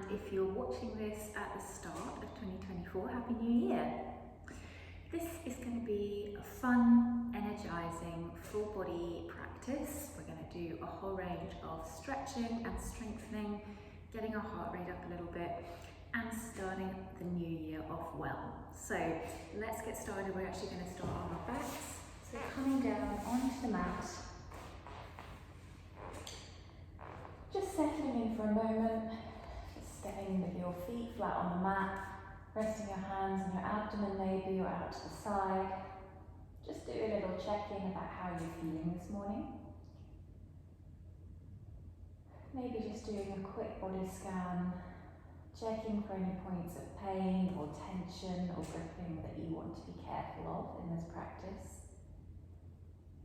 and if you're watching this at the start of 2024, Happy New Year! This is going to be a fun, energizing, full body practice. We're going to do a whole range of stretching and strengthening, getting our heart rate up a little bit, and starting the new year off well. So let's get started. We're actually going to start on our backs. So coming down onto the mat, just settling in for a moment, just staying with your feet flat on the mat, resting your hands on your abdomen maybe or out to the side. Just do a little check-in about how you're feeling this morning. Maybe just doing a quick body scan, checking for any points of pain or tension or gripping that you want to be careful of in this practice.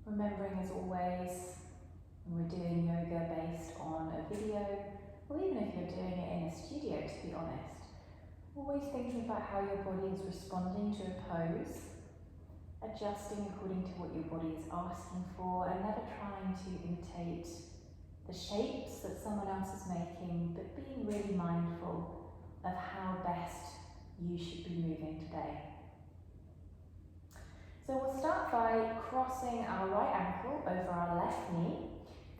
Remembering as always, when we're doing yoga based on a video, or even if you're doing it in a studio, to be honest, always thinking about how your body is responding to a pose, adjusting according to what your body is asking for, and never trying to imitate the shapes that someone else is making, but being really mindful of how best you should be moving today. So we'll start by crossing our right ankle over our left knee,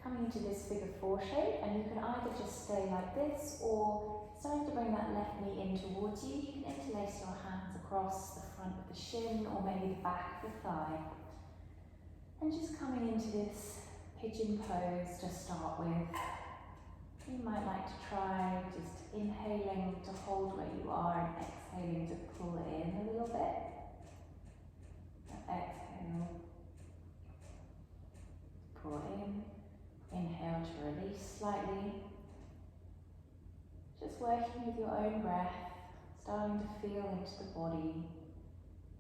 coming into this figure four shape, and you can either just stay like this or starting to bring that left knee in towards you. You can interlace your hands across the front of the shin or maybe the back of the thigh. And just coming into this pigeon pose to start with. You might like to try just inhaling to hold where you are and exhaling to pull in a little bit. Exhale, pull in. Inhale to release slightly. Just working with your own breath, starting to feel into the body,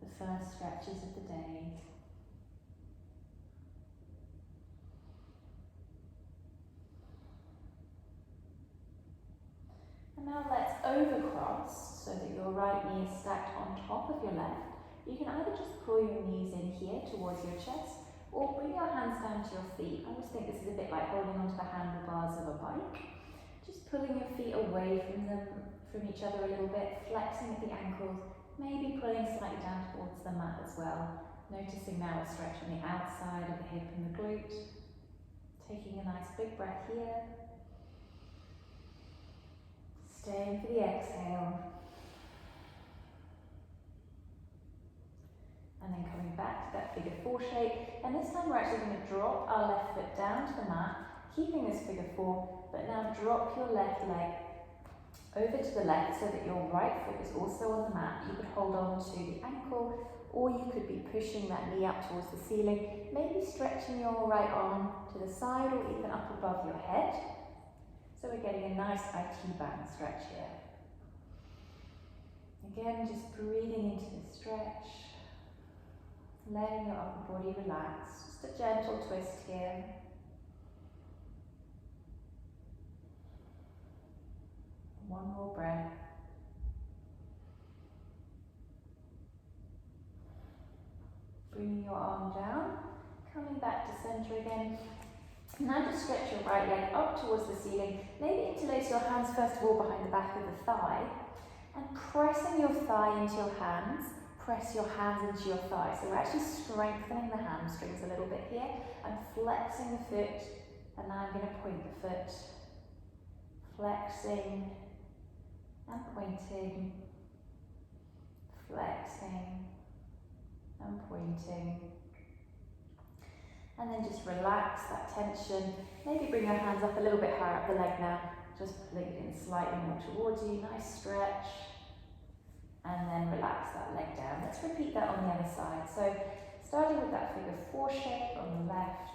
the first stretches of the day. And now let's overcross so that your right knee is stacked on top of your left. You can either just pull your knees in here towards your chest, or bring your hands down to your feet. I always think this is a bit like holding onto the handlebars of a bike. Just pulling your feet away from each other a little bit, flexing at the ankles, maybe pulling slightly down towards the mat as well. Noticing now a stretch on the outside of the hip and the glute. Taking a nice big breath here. Staying for the exhale. And then coming back to that figure four shape, and this time we're actually going to drop our left foot down to the mat, keeping this figure four, but now drop your left leg over to the left so that your right foot is also on the mat. You could hold on to the ankle, or you could be pushing that knee up towards the ceiling, maybe stretching your right arm to the side or even up above your head. So we're getting a nice IT band stretch here. Again, just breathing into the stretch. Letting your upper body relax, just a gentle twist here. One more breath. Bringing your arm down, coming back to center again. Now just stretch your right leg up towards the ceiling. Maybe interlace your hands first of all behind the back of the thigh, and pressing your thigh into your hands. Press your hands into your thighs. So we're actually strengthening the hamstrings a little bit here and flexing the foot. And now I'm going to point the foot. Flexing and pointing. Flexing and pointing. And then just relax that tension. Maybe bring your hands up a little bit higher up the leg now. Just pulling it in slightly more towards you. Nice stretch. And then relax that leg down. Let's repeat that on the other side. So starting with that figure four shape on the left,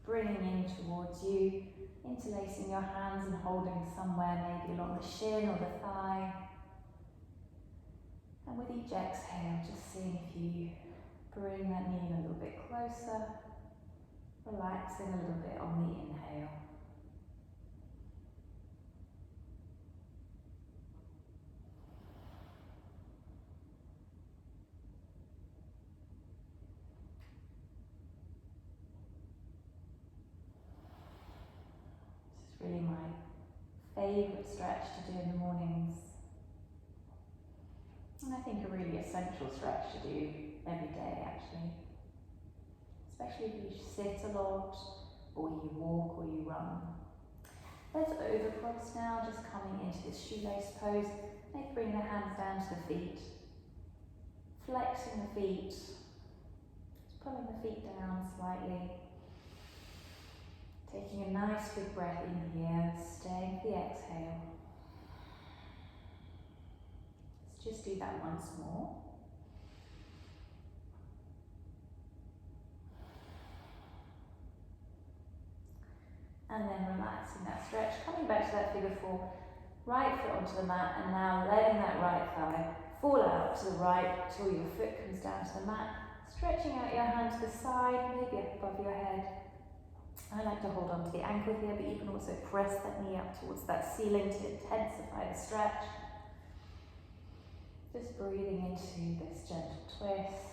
bringing in towards you, interlacing your hands and holding somewhere maybe along the shin or the thigh. And with each exhale, just seeing if you bring that knee in a little bit closer, relaxing a little bit on the inhale. Really my favourite stretch to do in the mornings. And I think a really essential stretch to do every day actually. Especially if you sit a lot, or you walk, or you run. Let's overcross now, just coming into this shoelace pose. Maybe bring the hands down to the feet. Flexing the feet. Just pulling the feet down slightly. Taking a nice big breath in here, staying for the exhale. Let's just do that once more. And then relaxing that stretch, coming back to that figure four, right foot onto the mat, and now letting that right thigh fall out to the right till your foot comes down to the mat, stretching out your hand to the side, maybe up above your head. I like to hold on to the ankle here, but you can also press that knee up towards that ceiling to intensify the stretch. Just breathing into this gentle twist.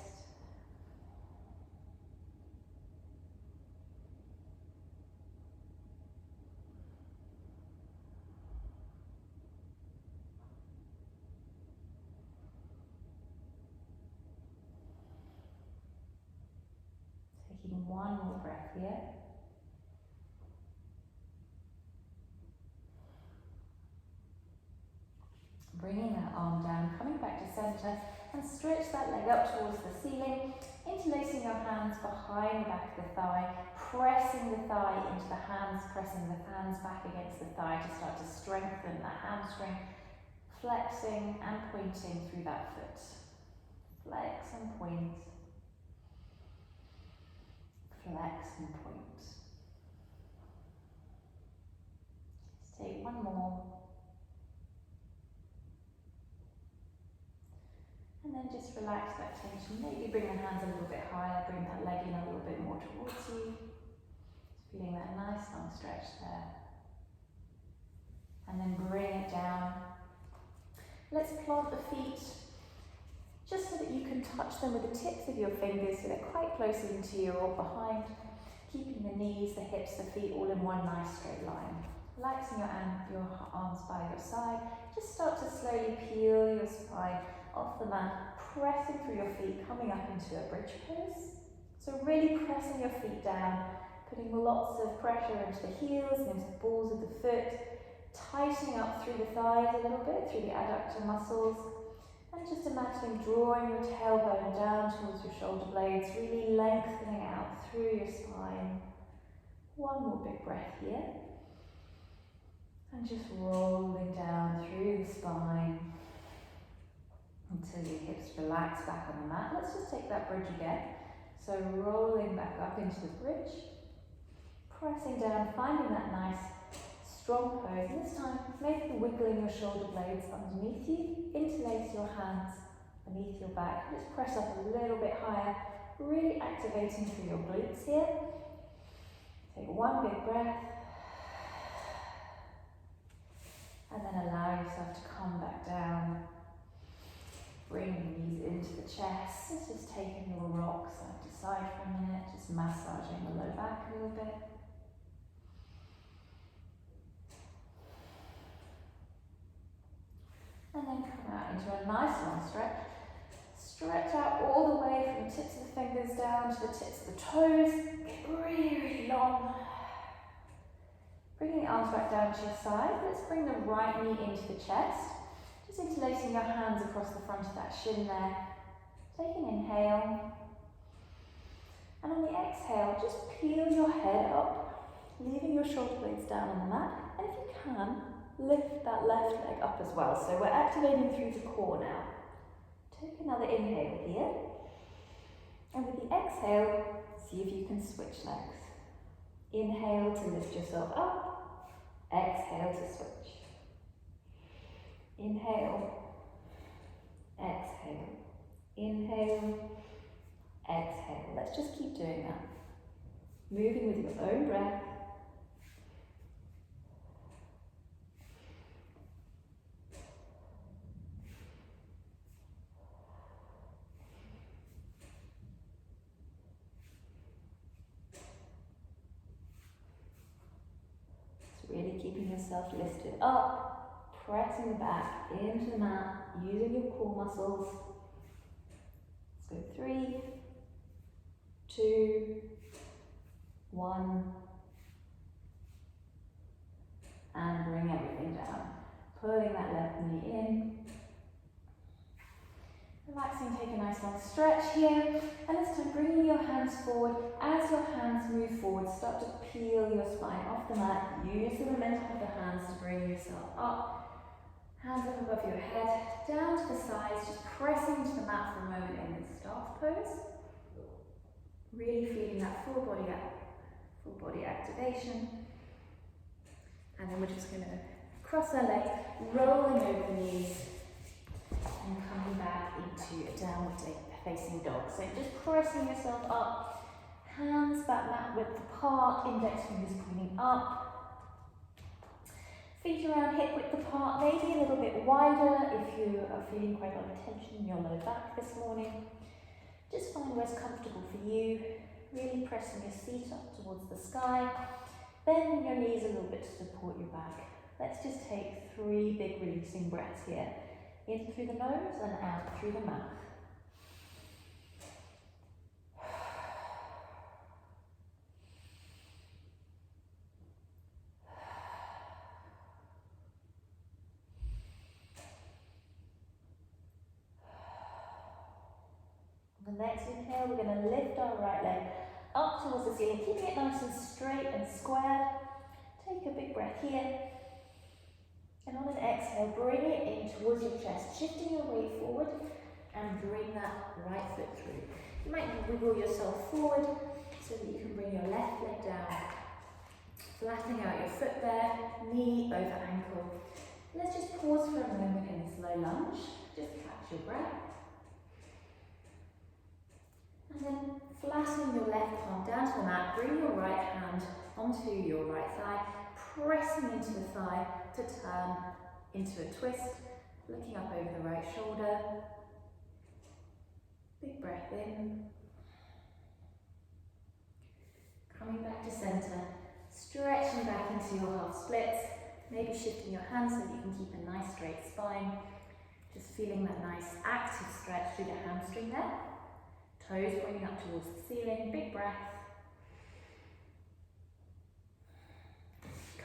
Taking one more breath here. Bringing that arm down, coming back to center, and stretch that leg up towards the ceiling, interlacing your hands behind the back of the thigh, pressing the thigh into the hands, pressing the hands back against the thigh to start to strengthen that hamstring, flexing and pointing through that foot. Flex and point. Flex and point. Just take one more. And then just relax that tension. Maybe bring the hands a little bit higher, bring that leg in a little bit more towards you. Just feeling that nice long stretch there. And then bring it down. Let's plant the feet just so that you can touch them with the tips of your fingers so they're quite close into you or behind. Keeping the knees, the hips, the feet all in one nice straight line. Relaxing your arms by your side. Just start to slowly peel your spine off the mat, pressing through your feet, coming up into a bridge pose. So really pressing your feet down, putting lots of pressure into the heels and into the balls of the foot, tightening up through the thighs a little bit, through the adductor muscles, and just imagining drawing your tailbone down towards your shoulder blades, really lengthening out through your spine. One more big breath here. And just rolling down through the spine until your hips relax back on the mat. Let's just take that bridge again. So rolling back up into the bridge, pressing down, finding that nice strong pose. And this time, maybe wiggling your shoulder blades underneath you, interlace your hands beneath your back. Just press up a little bit higher, really activating through your glutes here. Take one big breath. And then allow yourself to come back down. Bring the knees into the chest. Let's just take a little rock side to side for a minute, just massaging the low back a little bit. And then come out into a nice long stretch. Stretch out all the way from the tips of the fingers down to the tips of the toes. Get really, really long. Bringing the arms back down to your side. Let's bring the right knee into the chest. Just interlacing your hands across the front of that shin there. Take an inhale. And on the exhale, just peel your head up, leaving your shoulder blades down on the mat. And if you can, lift that left leg up as well. So we're activating through the core now. Take another inhale here. And with the exhale, see if you can switch legs. Inhale to lift yourself up. Exhale to switch. Inhale. Exhale. Inhale. Exhale. Let's just keep doing that. Moving with your own breath. really keeping yourself lifted up, pressing the back into the mat, using your core muscles. Let's go 3, 2, 1, and bring everything down. Pulling that left knee in. Relaxing, take a nice long stretch here. And this time bringing your hands forward. As your hands move forward, start to peel your spine off the mat. Use the momentum of the hands to bring yourself up. Hands up above your head, down to the sides, just pressing into the mat for a moment in the staff pose. Really feeling that full body activation. And then we're just going to cross our legs, rolling over the knees, and coming back into a downward facing dog. So just pressing yourself up, hands back mat width apart, index fingers pointing up, feet around hip width apart, maybe a little bit wider if you are feeling quite a lot of tension in your low back this morning. Just find where's comfortable for you, really pressing your feet up towards the sky, bending your knees a little bit to support your back. Let's just take 3 big releasing breaths here. In through the nose and out through the mouth. The next inhale, we're going to lift our right leg up towards the ceiling, keeping it nice and straight and squared. Take a big breath here. And on an exhale, bring it in towards your chest, shifting your weight forward and bring that right foot through. You might wiggle yourself forward so that you can bring your left leg down, flattening out your foot there, knee over ankle. Let's just pause for a moment in this low lunge, just catch your breath. And then flattening your left palm down to the mat, bring your right hand onto your right thigh, pressing into the thigh to turn into a twist, looking up over the right shoulder. Big breath in. Coming back to center, stretching back into your half splits, maybe shifting your hands so that you can keep a nice straight spine. Just feeling that nice active stretch through the hamstring there. Toes pointing up towards the ceiling, big breath.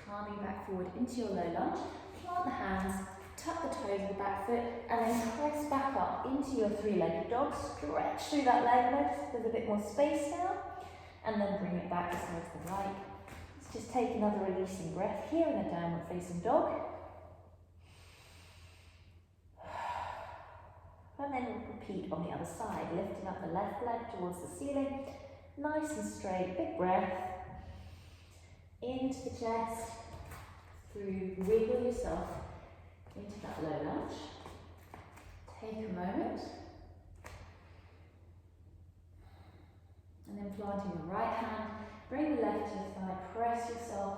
Calming back forward into your low lunge, plant the hands, tuck the toes of the back foot, and then press back up into your 3-legged dog. Stretch through that leg, notice there's a bit more space now, and then bring it back as far as the right. Let's just take another releasing breath here in a downward facing dog. And then repeat on the other side, lifting up the left leg towards the ceiling, nice and straight, big breath. Into the chest, through, wiggle yourself into that low lunge. Take a moment. And then planting the right hand, bring the left to the thigh, press yourself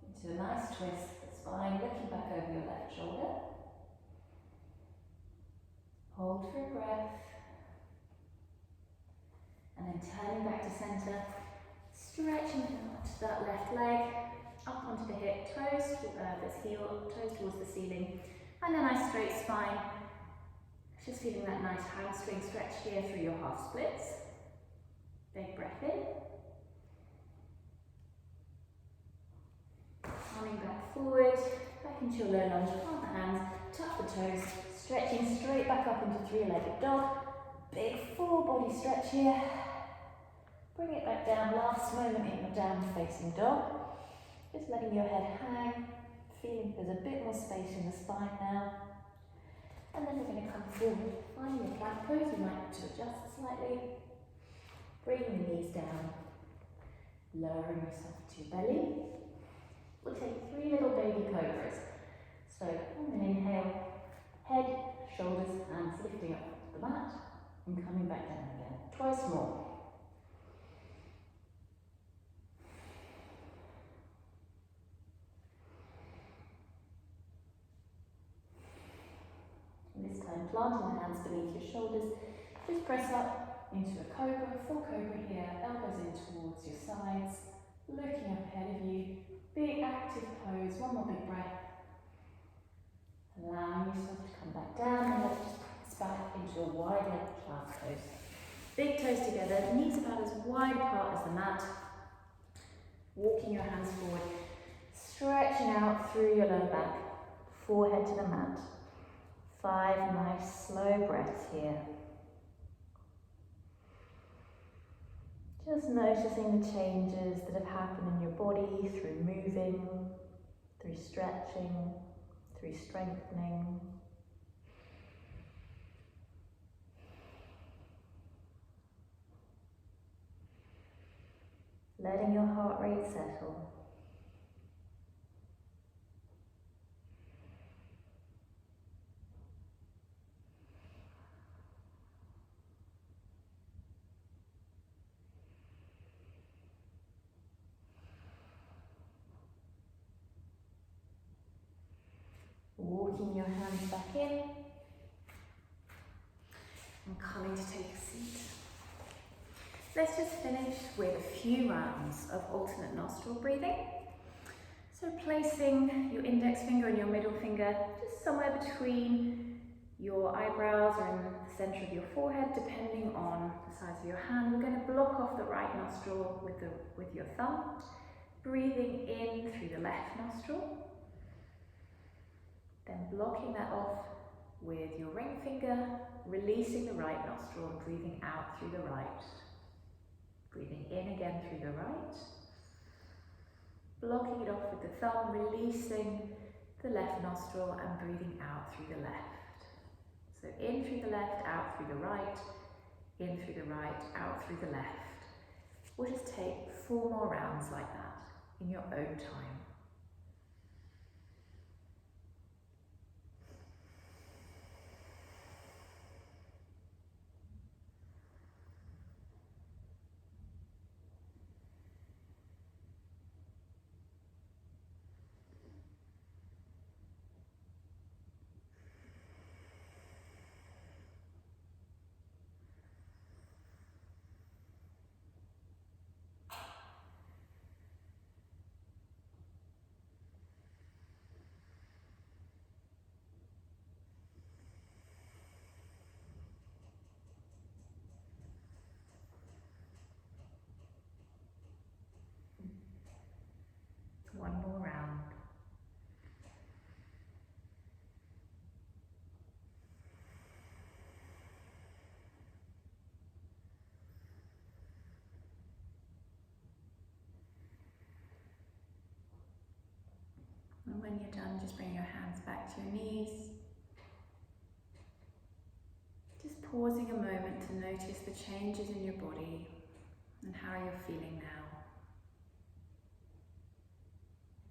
into a nice twist, the spine looking back over your left shoulder. Hold for a breath. And then turning back to center. Stretching out to that left leg, up onto the hip, toes towards the ceiling, and a nice straight spine. Just feeling that nice hamstring stretch here through your half splits. Big breath in. Coming back forward, back into your low lunge, plant the hands, tuck the toes, stretching straight back up into 3-legged dog. Big full body stretch here. Bring it back down, last moment in the downward facing dog. Just letting your head hang, feeling there's a bit more space in the spine now. And then we're going to come forward, finding your plank pose, you might need to adjust slightly. Bringing the knees down, lowering yourself to your belly. We'll take 3 little baby cobras. So on an inhale, head, shoulders, hands lifting up to the mat, and coming back down again. Twice more. This time, planting the hands beneath your shoulders, just press up into a cobra, full cobra here, elbows in towards your sides, Looking up ahead of you, big active pose, one more big breath. Allowing yourself to come back down and let's just press back into a wide leg plant pose. Big toes together, knees about as wide apart as the mat. Walking your hands forward, stretching out through your lower back, forehead to the mat. 5 nice slow breaths here. Just noticing the changes that have happened in your body through moving, through stretching, through strengthening. Letting your heart rate settle. Walking your hands back in and coming to take a seat. Let's just finish with a few rounds of alternate nostril breathing. So placing your index finger and your middle finger just somewhere between your eyebrows or in the centre of your forehead, depending on the size of your hand. We're going to block off the right nostril with your thumb, breathing in through the left nostril. Then blocking that off with your ring finger, releasing the right nostril and breathing out through the right. Breathing in again through the right. Blocking it off with the thumb, releasing the left nostril and breathing out through the left. So in through the left, out through the right, in through the right, out through the left. We'll just take 4 more rounds like that in your own time. One more round. And when you're done, just bring your hands back to your knees. Just pausing a moment to notice the changes in your body and how you're feeling now.